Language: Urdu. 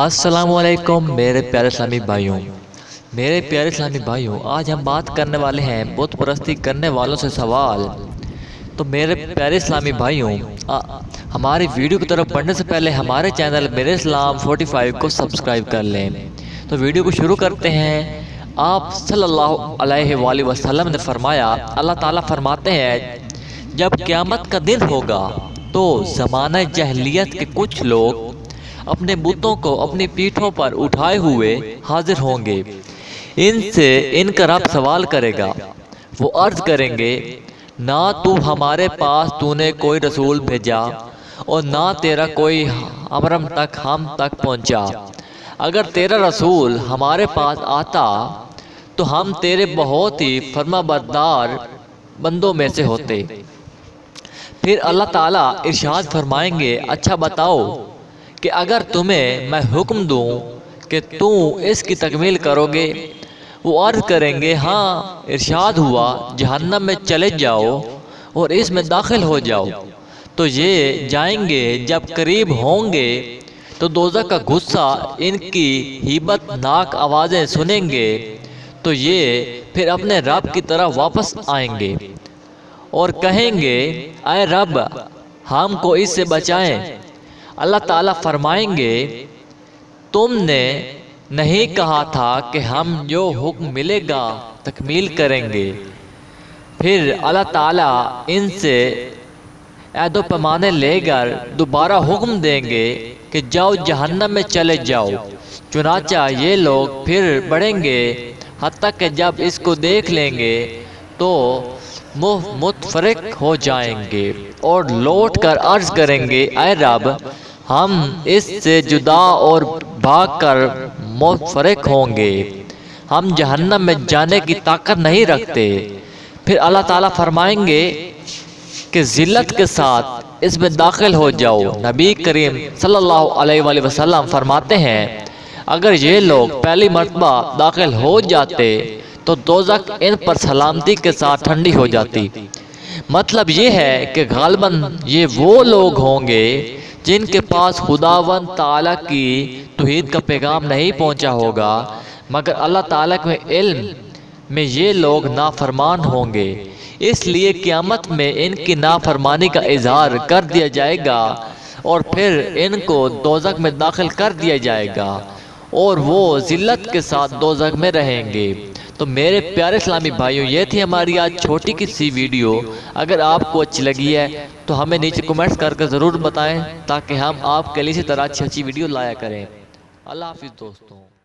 السلام علیکم میرے پیارے اسلامی بھائیوں، آج ہم بات کرنے والے ہیں بت پرستی کرنے والوں سے سوال۔ تو میرے پیارے اسلامی بھائیوں، ہماری ویڈیو کی طرف بڑھنے سے پہلے ہمارے چینل میرے اسلام 45 کو سبسکرائب کر لیں۔ تو ویڈیو کو شروع کرتے ہیں۔ آپ صلی اللہ علیہ وآلہ وسلم نے فرمایا، اللہ تعالیٰ فرماتے ہیں جب قیامت کا دن ہوگا تو زمانہ جاہلیت کے کچھ لوگ اپنے بتوں کو اپنی پیٹھوں پر اٹھائے ہوئے حاضر ہوں گے۔ ان سے ان کا رب سوال کرے گا۔ وہ عرض کریں گے، نہ تو ہمارے پاس تو نے کوئی رسول بھیجا اور نہ تیرا کوئی امرم تک ہم تک پہنچا۔ اگر تیرا رسول ہمارے پاس آتا تو ہم تیرے بہت ہی فرما بردار بندوں میں سے ہوتے۔ پھر اللہ تعالیٰ ارشاد فرمائیں گے، اچھا بتاؤ کہ اگر تمہیں میں حکم دوں کہ تم اس کی تکمیل کرو گے؟ وہ عرض کریں گے، ہاں۔ ارشاد ہوا، جہنم میں چلے جاؤ اور اس میں داخل ہو جاؤ۔ تو یہ جائیں گے، جب قریب ہوں گے تو دوزخ کا غصہ ان کی ہیبت ناک آوازیں سنیں گے تو یہ پھر اپنے رب کی طرف واپس آئیں گے اور کہیں گے، اے رب ہم کو اس سے بچائیں۔ اللہ تعالیٰ فرمائیں گے، تم نے نہیں کہا تھا کہ ہم جو حکم ملے گا تکمیل کریں گے؟ پھر اللہ تعالیٰ ان سے عہد و پیمانے لے کر دوبارہ حکم دیں گے کہ جاؤ جہنم میں چلے جاؤ۔ چنانچہ یہ لوگ پھر بڑھیں گے حتیٰ کہ جب اس کو دیکھ لیں گے تو متفرق ہو جائیں گے اور لوٹ کر عرض کریں گے، اے رب ہم اس سے جدا اور بھاگ کر متفرق ہوں گے، ہم جہنم میں جانے کی طاقت نہیں رکھتے۔ پھر اللہ تعالیٰ فرمائیں گے کہ ذلت کے ساتھ اس میں داخل ہو جاؤ۔ نبی کریم صلی اللہ علیہ وآلہ وسلم فرماتے ہیں، اگر یہ لوگ پہلی مرتبہ داخل ہو جاتے تو دوزخ ان پر سلامتی کے ساتھ ٹھنڈی ہو جاتی۔ مطلب یہ ہے کہ غالباً یہ وہ لوگ ہوں گے جن کے پاس خداوند تعالیٰ کی توحید کا پیغام نہیں پہنچا ہوگا، مگر اللہ تعالیٰ کے علم میں یہ لوگ نافرمان ہوں گے۔ اس لیے قیامت میں ان کی نافرمانی کا اظہار کر دیا جائے گا اور پھر ان کو دوزخ میں داخل کر دیا جائے گا اور وہ ذلت کے ساتھ دوزخ میں رہیں گے۔ تو میرے پیارے اسلامی بھائیوں، یہ تھی ہماری آج چھوٹی کی سی ویڈیو۔ اگر آپ کو اچھی لگی ہے تو ہمیں نیچے کمنٹس کر کے ضرور بتائیں تاکہ ہم آپ کے لیے اسی طرح اچھی ویڈیو لایا کریں۔ اللہ حافظ دوستوں۔